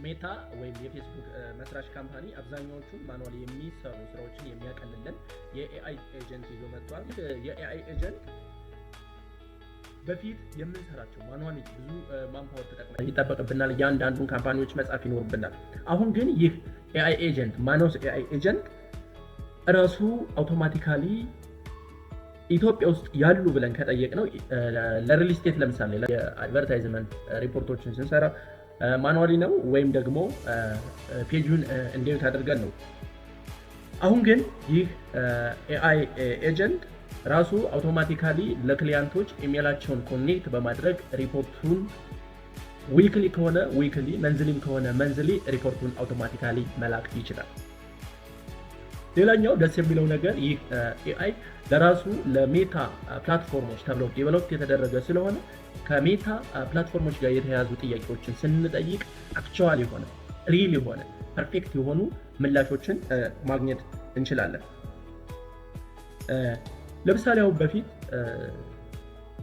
ሜታ ወይም የፌስቡክ መስራች ካምፓኒ አብዛኛዎቹን ማኑዋሊ የሚሰሩ ስራዎችን የሚያቀልልን የኤአይ ኤጀንት ይዞ መጥቷል። የኤአይ ኤጀንት በፊት የምንሰራቸው ማኑዋሊ ብዙ ማንፓወር ተጠቅመን ይጠበቅብናል፣ እያንዳንዱን ካምፓኒዎች መጻፍ ይኖርብናል። አሁን ግን ይህ ኤአይ ኤጀንት ማኖስ ኤአይ ኤጀንት ራሱ አውቶማቲካሊ ኢትዮጵያ ውስጥ ያሉ ብለን ከጠየቅነው ለሪል ስቴት ለምሳሌ የአድቨርታይዝመንት ሪፖርቶችን ስንሰራ ማኑዋሊ ነው ወይም ደግሞ ፔጁን እንዴት አድርገን ነው። አሁን ግን ይህ ኤአይ ኤጀንት ራሱ አውቶማቲካሊ ለክሊያንቶች ኢሜላቸውን ኮኔክት በማድረግ ሪፖርቱን ዊክሊ ከሆነ ዊክሊ፣ መንዝሊም ከሆነ መንዝሊ ሪፖርቱን አውቶማቲካሊ መላክ ይችላል። ሌላኛው ደስ የሚለው ነገር ይህ ኤአይ ለራሱ ለሜታ ፕላትፎርሞች ተብሎ ዴቨሎፕ የተደረገ ስለሆነ ከሜታ ፕላትፎርሞች ጋር የተያያዙ ጥያቄዎችን ስንጠይቅ አክቹዋል የሆነ ሪል የሆነ ፐርፌክት የሆኑ ምላሾችን ማግኘት እንችላለን። ለምሳሌ አሁን በፊት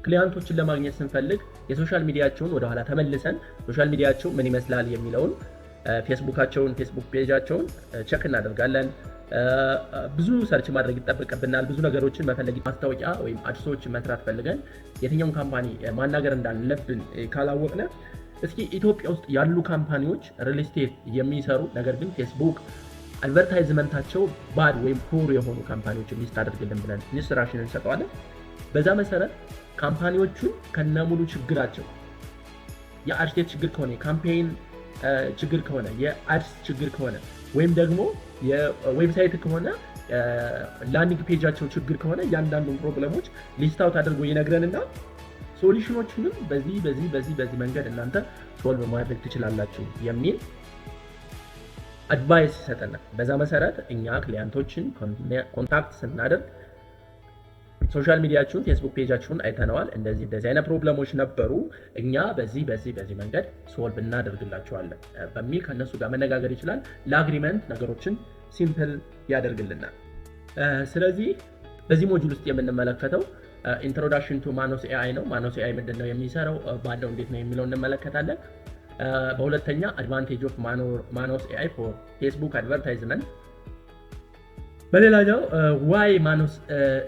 ክሊያንቶችን ለማግኘት ስንፈልግ የሶሻል ሚዲያቸውን ወደኋላ ተመልሰን ሶሻል ሚዲያቸው ምን ይመስላል የሚለውን ፌስቡካቸውን፣ ፌስቡክ ፔጃቸውን ቸክ እናደርጋለን። ብዙ ሰርች ማድረግ ይጠበቅብናል። ብዙ ነገሮችን መፈለግ፣ ማስታወቂያ ወይም አድሶችን መስራት ፈልገን የትኛውን ካምፓኒ ማናገር እንዳለብን ካላወቅነ እስኪ ኢትዮጵያ ውስጥ ያሉ ካምፓኒዎች ሪል ስቴት የሚሰሩ ነገር ግን ፌስቡክ አድቨርታይዝመንታቸው ባድ ወይም ፑር የሆኑ ካምፓኒዎችን ሊስት አድርግልን ብለን ኢንስትራክሽን እንሰጠዋለን። በዛ መሰረት ካምፓኒዎቹን ከነሙሉ ችግራቸው የአድስቴት ችግር ከሆነ፣ የካምፔይን ችግር ከሆነ፣ የአድስ ችግር ከሆነ ወይም ደግሞ የዌብሳይት ከሆነ ላንዲንግ ፔጃቸው ችግር ከሆነ እያንዳንዱን ፕሮብለሞች ሊስት አውት አድርጎ ይነግረንና ሶሉሽኖቹንም በዚህ መንገድ እናንተ ሶልቭ ማድረግ ትችላላችሁ የሚል አድቫይስ ይሰጠናል። በዛ መሰረት እኛ ክሊያንቶችን ኮንታክት ስናደርግ ሶሻል ሚዲያችሁን ፌስቡክ ፔጃችሁን አይተነዋል፣ እንደዚህ አይነት ፕሮብለሞች ነበሩ፣ እኛ በዚህ መንገድ ሶልቭ እናደርግላችኋለን በሚል ከነሱ ጋር መነጋገር ይችላል። ለአግሪመንት ነገሮችን ሲምፕል ያደርግልናል። ስለዚህ በዚህ ሞጁል ውስጥ የምንመለከተው ኢንትሮዳክሽን ቱ ማኖስ ኤአይ ነው። ማኖስ ኤአይ ምንድነው የሚሰራው፣ ባለው እንዴት ነው የሚለው እንመለከታለን። በሁለተኛ አድቫንቴጅ ኦፍ ማኖስ ኤአይ ፎር ፌስቡክ አድቨርታይዝመንት፣ በሌላኛው ዋይ ማኖስ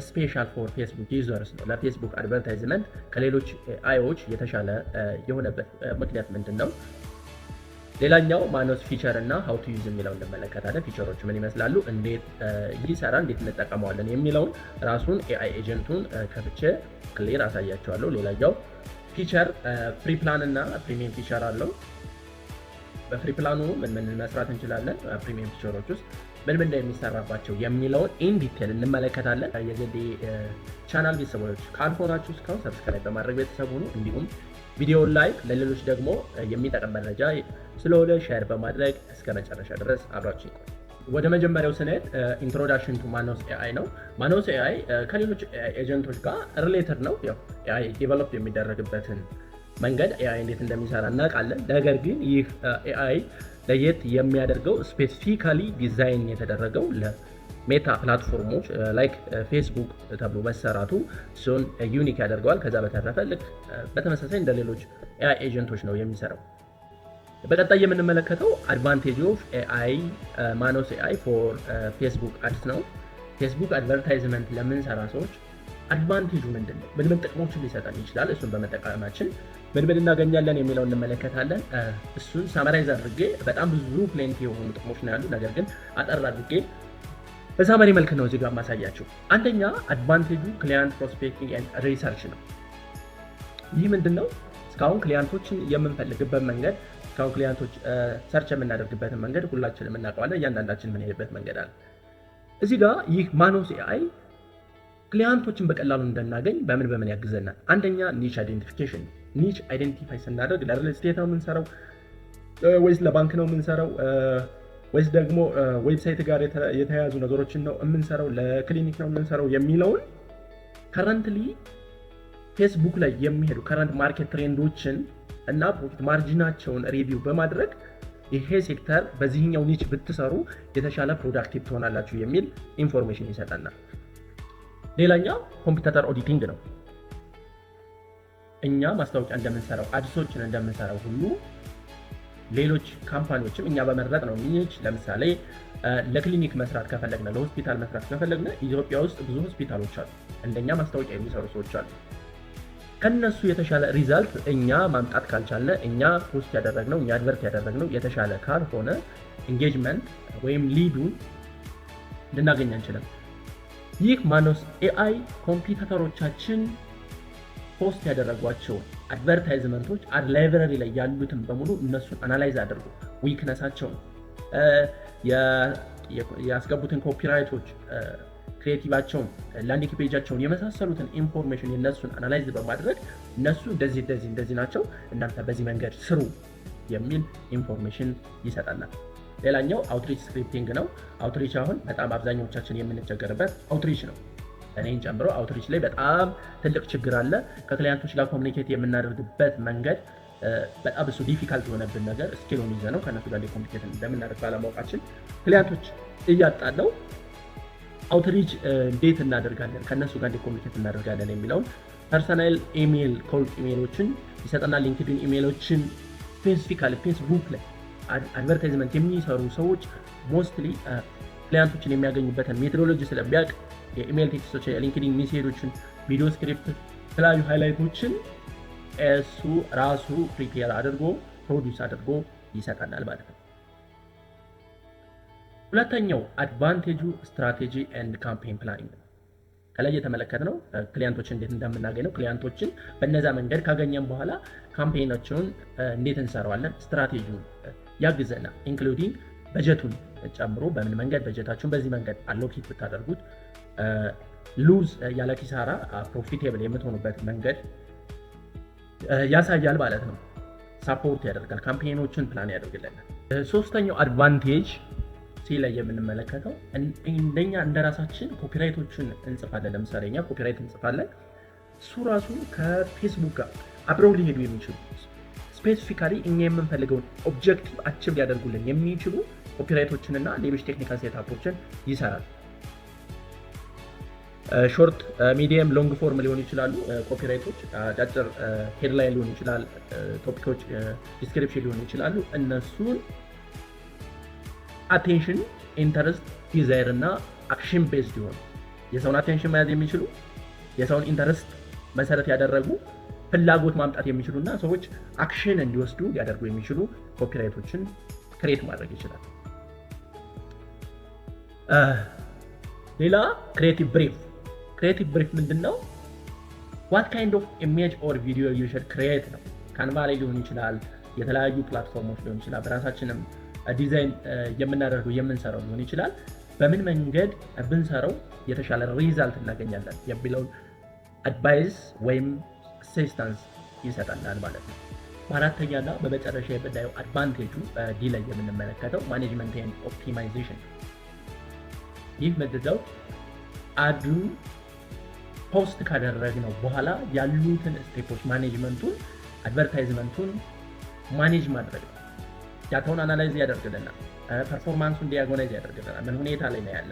ስፔሻል ፎር ፌስቡክ ዩዘርስ ነው። ለፌስቡክ አድቨርታይዝመንት ከሌሎች ኤአይዎች የተሻለ የሆነበት ምክንያት ምንድን ነው? ሌላኛው ማኖስ ፊቸር እና ሃው ቱ ዩዝ የሚለውን እንመለከታለን። ፊቸሮች ምን ይመስላሉ፣ እንዴት ይሰራ፣ እንዴት እንጠቀመዋለን የሚለውን ራሱን ኤአይ ኤጀንቱን ከፍቼ ክሊር አሳያቸዋለሁ። ሌላኛው ፊቸር ፍሪ ፕላን እና ፕሪሚየም ፊቸር አለው። በፍሪ ፕላኑ ምን መስራት እንችላለን፣ ፕሪሚየም ፊቸሮች ውስጥ ምን እንደሚሰራባቸው የሚለውን ኢን ዲቴል እንመለከታለን። የዘዴ ቻናል ቤተሰቦች ካልሆናችሁ እስካሁን ሰብስክራይብ በማድረግ ቤተሰብ ሁኑ። እንዲሁም ቪዲዮውን ላይክ፣ ለሌሎች ደግሞ የሚጠቅም መረጃ ስለሆነ ሼር በማድረግ እስከ መጨረሻ ድረስ አብራችሁ ይቆዩ። ወደ መጀመሪያው ስንሄድ ኢንትሮዳክሽን ቱ ማኖስ ኤአይ ነው። ማኖስ ኤአይ ከሌሎች ኤጀንቶች ጋር ሪሌትድ ነው። ያው ኤአይ ዴቨሎፕ የሚደረግበትን መንገድ ኤአይ እንዴት እንደሚሰራ እናውቃለን። ነገር ግን ይህ ኤአይ ለየት የሚያደርገው ስፔሲፊካሊ ዲዛይን የተደረገው ለሜታ ፕላትፎርሞች ላይክ ፌስቡክ ተብሎ መሰራቱ እሱን ዩኒክ ያደርገዋል። ከዛ በተረፈ ልክ በተመሳሳይ እንደ ሌሎች ኤአይ ኤጀንቶች ነው የሚሰራው። በቀጣይ የምንመለከተው አድቫንቴጅ ኦፍ ኤአይ ማኖስ ኤአይ ፎር ፌስቡክ አድስ ነው። ፌስቡክ አድቨርታይዝመንት ለምንሰራ ሰዎች አድቫንቴጁ ምንድን ነው? ምን ጥቅሞችን ሊሰጠን ይችላል? እሱን በመጠቀማችን ምን እናገኛለን የሚለው እንመለከታለን። እሱን ሳመራይዝ አድርጌ በጣም ብዙ ፕሌንቲ የሆኑ ጥቅሞች ነው ያሉ፣ ነገር ግን አጠር አድርጌ በሳመሪ መልክ ነው እዚህ ጋር ማሳያችሁ። አንደኛ አድቫንቴጁ ክሊያንት ፕሮስፔክቲንግ ኤንድ ሪሰርች ነው። ይህ ምንድን ነው? እስካሁን ክሊያንቶችን የምንፈልግበት መንገድ፣ እስካሁን ክሊያንቶች ሰርች የምናደርግበትን መንገድ ሁላችንም እናውቀዋለን። እያንዳንዳችን የምንሄድበት መንገድ አለ። እዚህ ጋር ይህ ማኖስ ኤአይ ክሊያንቶችን በቀላሉ እንድናገኝ በምን ያግዘናል? አንደኛ ኒች አይደንቲፊኬሽን። ኒች አይደንቲፋይ ስናደርግ ለሪል ስቴት ነው የምንሰራው ወይስ ለባንክ ነው የምንሰራው ወይስ ደግሞ ዌብሳይት ጋር የተያያዙ ነገሮችን ነው የምንሰራው፣ ለክሊኒክ ነው የምንሰራው የሚለውን ከረንትሊ ፌስቡክ ላይ የሚሄዱ ከረንት ማርኬት ትሬንዶችን እና ፕሮፊት ማርጂናቸውን ሪቪው በማድረግ ይሄ ሴክተር በዚህኛው ኒች ብትሰሩ የተሻለ ፕሮዳክቲቭ ትሆናላችሁ የሚል ኢንፎርሜሽን ይሰጠናል። ሌላኛው ኮምፒውተር ኦዲቲንግ ነው። እኛ ማስታወቂያ እንደምንሰራው አድሶችን እንደምንሰራው ሁሉ ሌሎች ካምፓኒዎችም እኛ በመረጥ ነው ኒች ለምሳሌ ለክሊኒክ መስራት ከፈለግነ ለሆስፒታል መስራት ከፈለግነ ኢትዮጵያ ውስጥ ብዙ ሆስፒታሎች አሉ፣ እንደኛ ማስታወቂያ የሚሰሩ ሰዎች አሉ። ከነሱ የተሻለ ሪዛልት እኛ ማምጣት ካልቻለ እኛ ፖስት ያደረግነው እኛ አድቨርት ያደረግነው የተሻለ ካልሆነ ኢንጌጅመንት ወይም ሊዱን ልናገኝ አንችልም። ይህ ማኖስ ኤአይ ኮምፒውተሮቻችን ፖስት ያደረጓቸው አድቨርታይዝመንቶች አድ ላይብረሪ ላይ ያሉትን በሙሉ እነሱን አናላይዝ አድርጎ ዊክነሳቸውን ያስገቡትን ኮፒራይቶች ክሬቲቫቸውን ላንዲንግ ፔጃቸውን የመሳሰሉትን ኢንፎርሜሽን የነሱን አናላይዝ በማድረግ እነሱ እንደዚህ ናቸው እናንተ በዚህ መንገድ ስሩ የሚል ኢንፎርሜሽን ይሰጠናል። ሌላኛው አውትሪች ስክሪፕቲንግ ነው። አውትሪች አሁን በጣም አብዛኞቻችን የምንቸገርበት አውትሪች ነው። እኔን ጨምሮ አውትሪች ላይ በጣም ትልቅ ችግር አለ። ከክላይንቶች ጋር ኮሚኒኬት የምናደርግበት መንገድ በጣም እሱ ዲፊካልት የሆነብን ነገር ስኪሉን ይዘ ነው ከእነሱ ጋር ኮሚኒኬት እንደምናደርግ ባለማወቃችን ክላይንቶች እያጣን ነው። አውትሪች እንዴት እናደርጋለን ከእነሱ ጋር ኮሚኒኬት እናደርጋለን የሚለውን ፐርሰናል ኢሜል ኮልድ ኢሜሎችን ይሰጠናል። ሊንክድኢን ኢሜሎችን ስፔሲፊካሊ ፌስቡክ ላይ አድቨርታይዝመንት የሚሰሩ ሰዎች ሞስትሊ ክላይንቶችን የሚያገኙበትን ሜቶዶሎጂ ስለሚያውቅ የኢሜል ቴክስቶች፣ የሊንክድኢን ሜሴጆችን፣ ቪዲዮ ስክሪፕት፣ የተለያዩ ሃይላይቶችን እሱ ራሱ ፕሪፔር አድርጎ ፕሮዲውስ አድርጎ ይሰጠናል ማለት ነው። ሁለተኛው አድቫንቴጁ ስትራቴጂ ኤንድ ካምፔን ፕላኒንግ ነው። ከላይ የተመለከትነው ክሊያንቶችን እንዴት እንደምናገኝ ነው። ክሊያንቶችን በነዛ መንገድ ካገኘን በኋላ ካምፔኖችን እንዴት እንሰራዋለን፣ ስትራቴጂውን ያግዘናል። ኢንክሉዲንግ በጀቱን ጨምሮ በምን መንገድ በጀታችሁን በዚህ መንገድ አሎኬት ብታደርጉት ሉዝ ያለ ኪሳራ ፕሮፊቴብል የምትሆኑበት መንገድ ያሳያል ማለት ነው። ሳፖርት ያደርጋል፣ ካምፔኖችን ፕላን ያደርግልናል። ሶስተኛው አድቫንቴጅ ሲ ላይ የምንመለከተው እንደኛ እንደራሳችን ኮፒራይቶችን እንጽፋለን። ለምሳሌ እኛ ኮፒራይት እንጽፋለን። እሱ ራሱ ከፌስቡክ ጋር አብረው ሊሄዱ የሚችሉ ስፔሲፊካሊ እኛ የምንፈልገውን ኦብጀክቲቭ አቺቭ ሊያደርጉልን የሚችሉ ኮፒራይቶችን እና ሌሎች ቴክኒካል ሴታፖችን ይሰራል። ሾርት፣ ሚዲየም፣ ሎንግ ፎርም ሊሆኑ ይችላሉ ኮፒራይቶች። አጫጭር ሄድላይን ሊሆኑ ይችላል፣ ቶፒኮች ዲስክሪፕሽን ሊሆኑ ይችላሉ። እነሱን አቴንሽን፣ ኢንተረስት፣ ዲዛይር እና አክሽን ቤዝድ የሆኑ የሰውን አቴንሽን መያዝ የሚችሉ የሰውን ኢንተረስት መሰረት ያደረጉ ፍላጎት ማምጣት የሚችሉ እና ሰዎች አክሽን እንዲወስዱ ሊያደርጉ የሚችሉ ኮፒራይቶችን ክሬት ማድረግ ይችላል። ሌላ ክሬቲቭ ብሪፍ። ክሬቲቭ ብሪፍ ምንድን ነው? ዋት ካይንድ ኦፍ ኢሜጅ ኦር ቪዲዮ ዩ ሹድ ክሬት ነው። ካንቫ ላይ ሊሆን ይችላል፣ የተለያዩ ፕላትፎርሞች ሊሆን ይችላል፣ በራሳችንም ዲዛይን የምናደርገው የምንሰራው ሊሆን ይችላል። በምን መንገድ ብንሰራው የተሻለ ሪዛልት እናገኛለን የሚለውን አድቫይስ ወይም አሲስታንስ ይሰጠናል ማለት ነው። በአራተኛና በመጨረሻ የምናየው አድቫንቴጁ ዲ ላይ የምንመለከተው ማኔጅመንት ኤንድ ኦፕቲማይዜሽን። ይህ ምንድነው? አዱን ፖስት ካደረግነው በኋላ ያሉትን ስቴፖች ማኔጅመንቱን፣ አድቨርታይዝመንቱን ማኔጅ ማድረግ ነው። ዳታውን አናላይዝ ያደርግልናል፣ ፐርፎርማንሱን ዲያጎናይዝ ያደርግልናል። ምን ሁኔታ ላይ ነው ያለ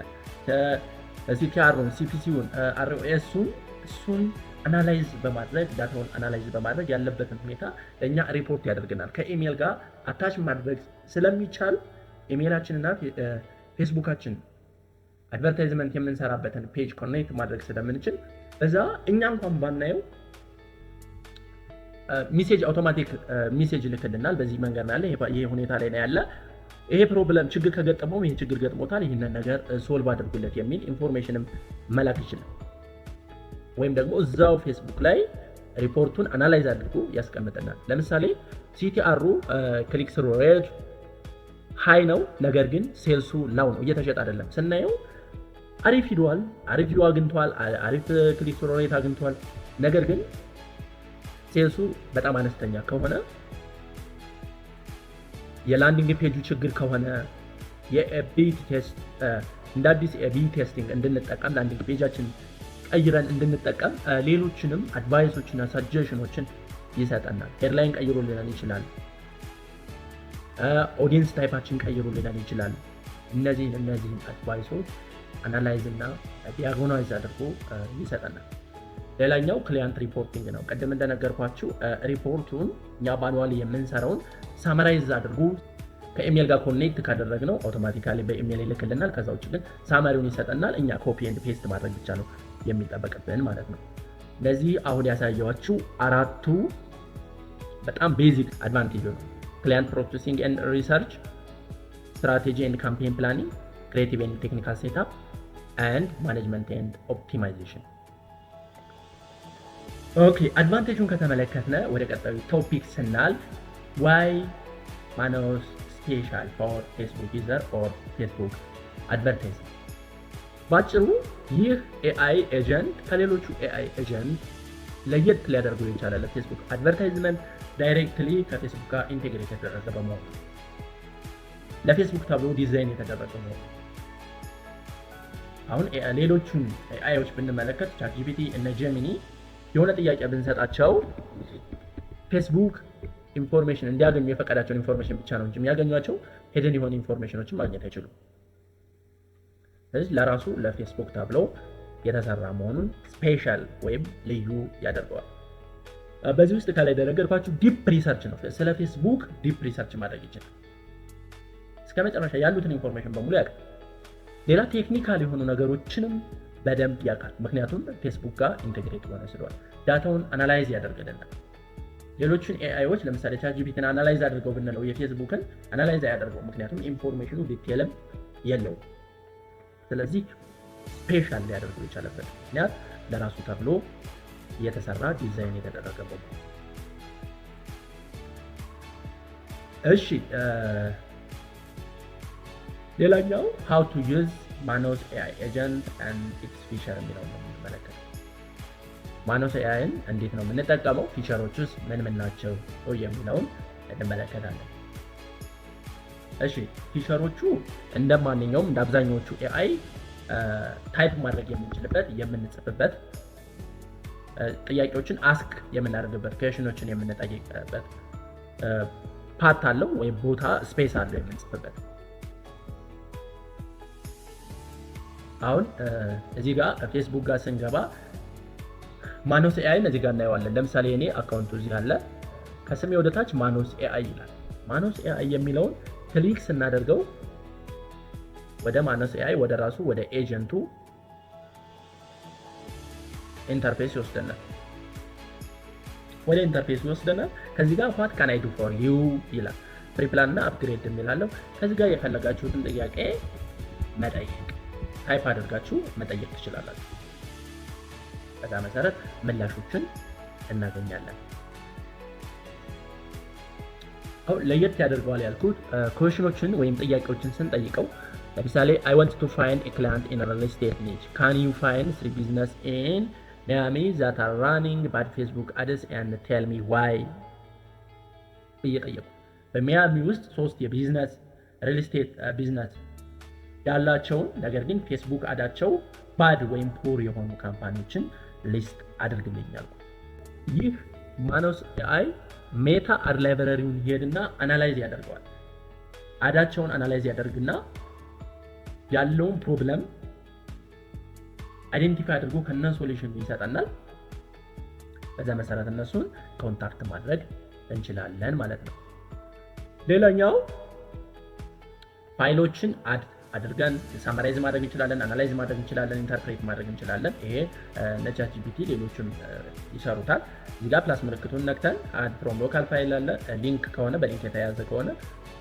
ሲቲአሩን፣ ሲፒሲውን፣ አርኦኤሱን እሱን አናላይዝ በማድረግ ዳታውን አናላይዝ በማድረግ ያለበትን ሁኔታ ለእኛ ሪፖርት ያደርግናል። ከኢሜል ጋር አታች ማድረግ ስለሚቻል ኢሜላችንና ፌስቡካችን አድቨርታይዝመንት የምንሰራበትን ፔጅ ኮኔክት ማድረግ ስለምንችል በዛ እኛ እንኳን ባናየው ሜሴጅ አውቶማቲክ ሜሴጅ ልክልናል። በዚህ መንገድ ነው ያለ፣ ይሄ ሁኔታ ላይ ነው ያለ፣ ይሄ ፕሮብለም ችግር ከገጠመው ይሄ ችግር ገጥሞታል፣ ይሄንን ነገር ሶልቭ አድርጉለት የሚል ኢንፎርሜሽንም መላክ ይችላል። ወይም ደግሞ እዛው ፌስቡክ ላይ ሪፖርቱን አናላይዝ አድርጎ ያስቀምጠናል። ለምሳሌ ሲቲአሩ ክሊክ ስሩ ሬት ሃይ ነው፣ ነገር ግን ሴልሱ ላው ነው፣ እየተሸጠ አይደለም። ስናየው አሪፍ ሂዷል፣ አሪፍ ቪው አግኝቷል፣ አሪፍ ክሊክ ስሩ ሬት አግኝቷል፣ ነገር ግን ሴልሱ በጣም አነስተኛ ከሆነ የላንዲንግ ፔጁ ችግር ከሆነ የኤቢ ቴስት እንደ አዲስ ኤቢ ቴስቲንግ እንድንጠቀም ላንዲንግ ፔጃችን ቀይረን እንድንጠቀም ሌሎችንም አድቫይሶችና ሳጀሽኖችን ይሰጠናል። ሄድላይን ቀይሮልናል ይችላል፣ ኦዲየንስ ታይፓችን ቀይሮልናል ይችላል። እነዚህን አድቫይሶች አናላይዝ እና ዲያጎናይዝ አድርጎ ይሰጠናል። ሌላኛው ክሊያንት ሪፖርቲንግ ነው። ቅድም እንደነገርኳችሁ ሪፖርቱን እኛ ማኑዋሊ የምንሰራውን ሳመራይዝ አድርጉ ከኢሜል ጋር ኮኔክት ካደረግነው አውቶማቲካሊ በኢሜል ይልክልናል። ከዛ ውጭ ግን ሳመሪውን ይሰጠናል። እኛ ኮፒ ኤንድ ፔስት ማድረግ ብቻ ነው የሚጠበቅብን ማለት ነው። እነዚህ አሁን ያሳየኋችሁ አራቱ በጣም ቤዚክ አድቫንቴጅ ነው። ክሊያንት ፕሮሰሲንግ ኤንድ ሪሰርች፣ ስትራቴጂ ኤንድ ካምፔን ፕላኒንግ፣ ክሬቲቭ ኤንድ ቴክኒካል ሴትአፕ ኤንድ ማኔጅመንት ኤንድ ኦፕቲማይዜሽን። ኦኬ አድቫንቴጁን ከተመለከትነ ወደ ቀጣዩ ቶፒክ ስናልፍ ዋይ ማኖስ ስፔሻል ፎር ፌስቡክ ዩዘር ኦር ፌስቡክ አድቨርታይዘር። ባጭሩ ይህ ኤአይ ኤጀንት ከሌሎቹ ኤአይ ኤጀንት ለየት ሊያደርጉ የቻለ ፌስቡክ አድቨርታይዝመንት ዳይሬክትሊ ከፌስቡክ ጋር ኢንቴግሬት የተደረገ በመሆኑ ለፌስቡክ ተብሎ ዲዛይን የተደረገ ነው። አሁን ሌሎቹን ኤአይዎች ብንመለከት ቻትጂፒቲ እነ ጀሚኒ የሆነ ጥያቄ ብንሰጣቸው ፌስቡክ ኢንፎርሜሽን እንዲያገኙ የፈቀዳቸውን ኢንፎርሜሽን ብቻ ነው እንጂ የሚያገኟቸው ሄደን የሆኑ ኢንፎርሜሽኖችን ማግኘት አይችሉም። ስለዚህ ለራሱ ለፌስቡክ ተብሎ የተሰራ መሆኑን ስፔሻል ወይም ልዩ ያደርገዋል። በዚህ ውስጥ ከላይ እንደነገርኳችሁ ዲፕ ሪሰርች ነው። ስለ ፌስቡክ ዲፕ ሪሰርች ማድረግ ይችላል። እስከ መጨረሻ ያሉትን ኢንፎርሜሽን በሙሉ ያውቃል። ሌላ ቴክኒካል የሆኑ ነገሮችንም በደንብ ያውቃል። ምክንያቱም ፌስቡክ ጋር ኢንቴግሬት ሆነ ስለሆነ ዳታውን አናላይዝ ያደርግልናል። ሌሎችን ኤአይዎች ለምሳሌ ቻትጂፒቲን አናላይዝ አድርገው ብንለው የፌስቡክን አናላይዝ አያደርገው፣ ምክንያቱም ኢንፎርሜሽኑ ዲቴልም የለውም። ስለዚህ ስፔሻል ሊያደርገው የቻለበት ምክንያት ለራሱ ተብሎ የተሰራ ዲዛይን የተደረገበት። እሺ ሌላኛው how to use ማኖስ AI agent and its feature የሚለው ነው የምንመለከተው። ማኖስ AIን እንዴት ነው የምንጠቀመው፣ ፊቸሮቹስ ምን ናቸው የሚለውን እንመለከታለን። እሺ ፊቸሮቹ እንደማንኛውም እንደ አብዛኞቹ AI ታይፕ ማድረግ የምንችልበት፣ የምንጽፍበት፣ ጥያቄዎችን አስክ የምናደርግበት፣ ኩዌሽኖችን የምንጠይቅበት ፓት አለው ወይም ቦታ ስፔስ አለው የምንጽፍበት። አሁን እዚህ ጋር ፌስቡክ ጋር ስንገባ ማኖስ ኤአይን እዚህ ጋር እናየዋለን። ለምሳሌ እኔ አካውንቱ እዚህ አለ። ከስሜ ወደ ታች ማኖስ ኤአይ ይላል። ማኖስ ኤአይ የሚለውን ክሊክ ስናደርገው ወደ ማኖስ ኤአይ ወደ ራሱ ወደ ኤጀንቱ ኢንተርፌስ ይወስደናል። ወደ ኢንተርፌስ ይወስደናል። ከዚህ ጋር what can I do for you ይላል። ፍሪ ፕላን እና አፕግሬድ የሚላለው። ከዚህ ጋር የፈለጋችሁትን ጥያቄ መጠየቅ ታይፕ አድርጋችሁ መጠየቅ ትችላላችሁ። በዛ መሰረት ምላሾችን እናገኛለን። አሁን ለየት ያደርገዋል ያልኩት ኩዌሽኖችን ወይም ጥያቄዎችን ስንጠይቀው ለምሳሌ I want to find a client in a real estate niche. Can you find 3 business in Miami that are running bad Facebook ads and tell me why? እየጠየቁ በሚያሚ ውስጥ 3 የቢዝነስ ሪል ስቴት ቢዝነስ ያላቸውን ነገር ግን ፌስቡክ አዳቸው ባድ ወይም ፑር የሆኑ ካምፓኒዎችን ሊስት አድርግልኛል። ይህ ማኖስ ኤአይ ሜታ አድ ላይብረሪውን ይሄድና አናላይዝ ያደርገዋል። አዳቸውን አናላይዝ ያደርግና ያለውን ፕሮብለም አይደንቲፋይ አድርጎ ከነሱ ሶሉሽን ይሰጠናል። በዛ መሰረት እነሱን ኮንታክት ማድረግ እንችላለን ማለት ነው። ሌላኛው ፋይሎችን አድርገን ሳመራይዝ ማድረግ እንችላለን፣ አናላይዝ ማድረግ እንችላለን፣ ኢንተርፕሬት ማድረግ እንችላለን። ይሄ ለቻትጂፒቲ ሌሎችም ይሰሩታል። እዚህ ጋር ፕላስ ምልክቱን ነክተን አድ ፍሮም ሎካል ፋይል አለ። ሊንክ ከሆነ በሊንክ የተያያዘ ከሆነ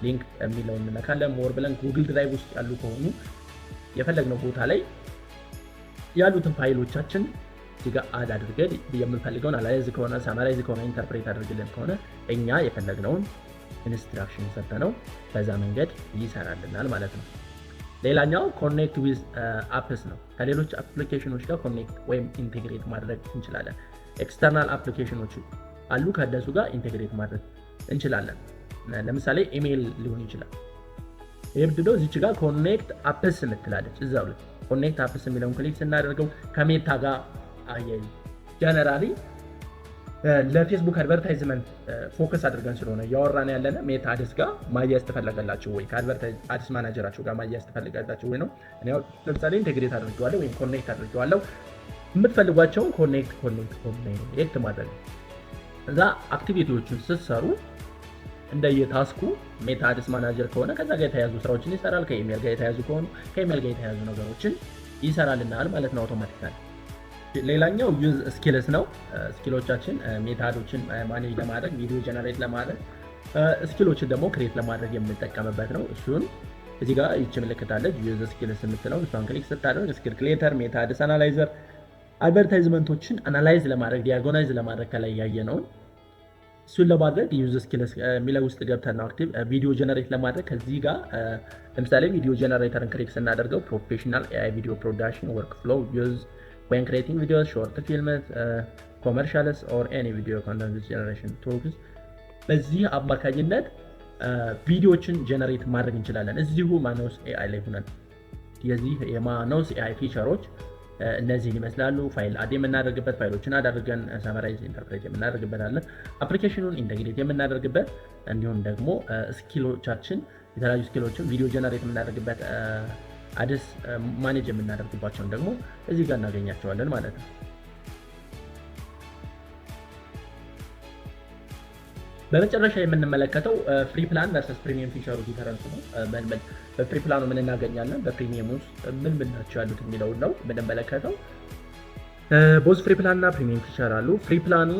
ሊንክ የሚለውን እንነካለን። ሞር ብለን ጉግል ድራይቭ ውስጥ ያሉ ከሆኑ የፈለግነው ቦታ ላይ ያሉትን ፋይሎቻችን እዚህ ጋር አድ አድርገን የምንፈልገውን አናላይዝ ከሆነ ሳመራይዝ ከሆነ ኢንተርፕሬት አድርግልን ከሆነ እኛ የፈለግነውን ኢንስትራክሽን ሰጠነው በዛ መንገድ ይሰራልናል ማለት ነው። ሌላኛው ኮኔክት ዊዝ አፕስ ነው። ከሌሎች አፕሊኬሽኖች ጋር ኮኔክት ወይም ኢንቴግሬት ማድረግ እንችላለን። ኤክስተርናል አፕሊኬሽኖች አሉ፣ ከእነሱ ጋር ኢንቴግሬት ማድረግ እንችላለን። ለምሳሌ ኢሜይል ሊሆን ይችላል። ይሄ ምንድነው? እዚች ጋር ኮኔክት አፕስ የምትላለች እዛው ላይ ኮኔክት አፕስ የሚለውን ክሊክ ስናደርገው ከሜታ ጋር አያይ ጀነራሊ ለፌስቡክ አድቨርታይዝመንት ፎከስ አድርገን ስለሆነ እያወራን ያለነ ሜታ አድስ ጋር ማያያዝ ትፈልጋላችሁ ወይ ከአድቨርታይዝ ማናጀራችሁ ጋር ማያያዝ ትፈልጋላችሁ ወይ ነው። እኔ ለምሳሌ ኢንቴግሬት አድርጌዋለሁ ወይም ኮኔክት አድርጌዋለሁ። የምትፈልጓቸውን ኮኔክት ማድረግ ነው። እዛ አክቲቪቲዎቹን ስትሰሩ እንደየታስኩ ሜታ አድስ ማናጀር ከሆነ ከዛ ጋር የተያዙ ስራዎችን ይሰራል። ከኢሜል ጋር የተያዙ ከሆኑ ከኢሜል ጋር የተያዙ ነገሮችን ይሰራልናል ማለት ነው አውቶማቲካሊ። ሌላኛው ዩዝ ስኪልስ ነው። ስኪሎቻችን ሜታዶችን ማኔጅ ለማድረግ ቪዲዮ ጀነሬት ለማድረግ ስኪሎችን ደግሞ ክሬት ለማድረግ የምንጠቀምበት ነው። እሱን እዚህ ጋር ይቺ ምልክት አለች ዩዝ ስኪልስ የምትለው እሷን ክሊክ ስታደርግ ስኪል ክሬተር፣ ሜታ አድስ አናላይዘር አድቨርታይዝመንቶችን አናላይዝ ለማድረግ ዲያጎናይዝ ለማድረግ ከላይ ያየነውን እሱን ለማድረግ ዩዝ ስኪልስ የሚለው ውስጥ ገብተን ነው አክቲቭ ቪዲዮ ጀነሬት ለማድረግ ከዚህ ጋር ለምሳሌ ቪዲዮ ጀነሬተርን ክሊክ ስናደርገው ፕሮፌሽናል ኤአይ ቪዲዮ ፕሮዳክሽን ወርክ ፍሎው ዩዝ when creating videos, short films, commercials or any video content generation tools በዚህ አማካኝነት ቪዲዮዎችን ጀነሬት ማድረግ እንችላለን እዚሁ ማኖስ ኤአይ ላይ ሆነን። የዚህ የማኖስ ኤአይ ፊቸሮች እነዚህን ይመስላሉ። ፋይል አድ የምናደርግበት፣ ፋይሎችን አድርገን ሰመራይዝ ኢንተርፕሬት የምናደርግበት አለ፣ አፕሊኬሽኑን ኢንተግሬት የምናደርግበት፣ እንዲሁም ደግሞ ስኪሎቻችን የተለያዩ ስኪሎችን ቪዲዮ ጀነሬት የምናደርግበት አድስ ማኔጅ የምናደርግባቸውን ደግሞ እዚህ ጋር እናገኛቸዋለን ማለት ነው። በመጨረሻ የምንመለከተው ፍሪ ፕላን ቨርሰስ ፕሪሚየም ፊቸሩ ዲፈረንስ ነው። በፍሪ ፕላኑ ምን እናገኛለን፣ በፕሪሚየም ውስጥ ምን ናቸው ያሉት የሚለውን ነው የምንመለከተው። ቦዝ ፍሪ ፕላን እና ፕሪሚየም ፊቸር አሉ። ፍሪ ፕላኑ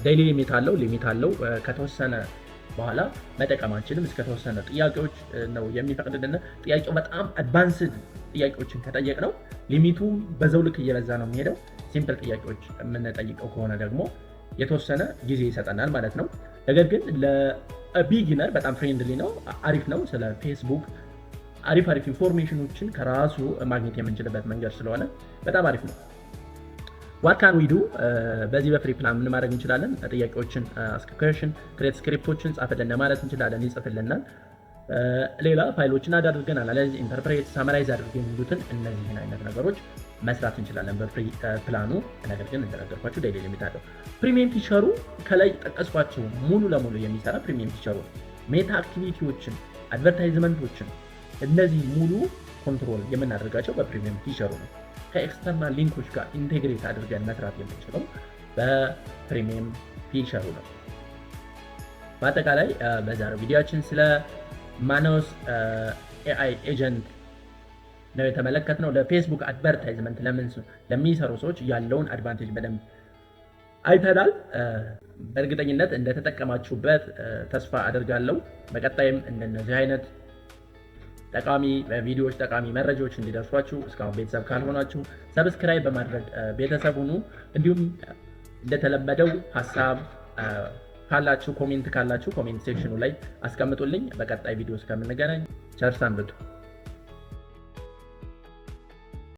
ዴይሊ ሊሚት አለው ከተወሰነ በኋላ መጠቀማችንም እስከተወሰነ ጥያቄዎች ነው የሚፈቅድልን። ጥያቄው በጣም አድቫንስድ ጥያቄዎችን ከጠየቅ ነው ሊሚቱ በዛው ልክ እየበዛ ነው የሚሄደው። ሲምፕል ጥያቄዎች የምንጠይቀው ከሆነ ደግሞ የተወሰነ ጊዜ ይሰጠናል ማለት ነው። ነገር ግን ለቢጊነር በጣም ፍሬንድሊ ነው፣ አሪፍ ነው። ስለ ፌስቡክ አሪፍ ኢንፎርሜሽኖችን ከራሱ ማግኘት የምንችልበት መንገድ ስለሆነ በጣም አሪፍ ነው። ዋት ካን ዊ ዱ በዚህ በፍሪ ፕላን ምን ማድረግ እንችላለን? ጥያቄዎችን አስክሪፕሽን ክሬት ስክሪፕቶችን ጻፍልን ማለት እንችላለን፣ ይጽፍልናል። ሌላ ፋይሎችን አድርገን አናላይዝ ኢንተርፕሬት ሳመራይዝ አድርገን የሚሉትን እነዚህን አይነት ነገሮች መስራት እንችላለን በፍሪ ፕላኑ። ነገር ግን እንደነገርኳችሁ ዴይሊ ሊሚት አለው። ፕሪሚየም ፊቸሩ ከላይ ጠቀስኳቸው ሙሉ ለሙሉ የሚሰራ ፕሪሚየም ፊቸሩ ሜታ አክቲቪቲዎችን አድቨርታይዝመንቶችን እነዚህ ሙሉ ኮንትሮል የምናደርጋቸው በፕሪሚየም ፊቸሩ ነው። ከኤክስተርናል ሊንኮች ጋር ኢንቴግሬት አድርገን መስራት የምንችለው በፕሪሚየም ፊቸሩ ነው። በአጠቃላይ በዛሬው ቪዲዮችን ስለ ማኖስ ኤአይ ኤጀንት ነው የተመለከትነው። ለፌስቡክ አድቨርታይዝመንት ለሚሰሩ ሰዎች ያለውን አድቫንቴጅ በደንብ አይተናል። በእርግጠኝነት እንደተጠቀማችሁበት ተስፋ አደርጋለሁ። በቀጣይም እንደነዚህ አይነት ጠቃሚ ቪዲዮዎች፣ ጠቃሚ መረጃዎች እንዲደርሷችሁ እስካሁን ቤተሰብ ካልሆናችሁ ሰብስክራይብ በማድረግ ቤተሰብ ሁኑ። እንዲሁም እንደተለመደው ሀሳብ ካላችሁ ኮሜንት ካላችሁ ኮሜንት ሴክሽኑ ላይ አስቀምጡልኝ። በቀጣይ ቪዲዮ እስከምንገናኝ ቸር ሰንብቱ።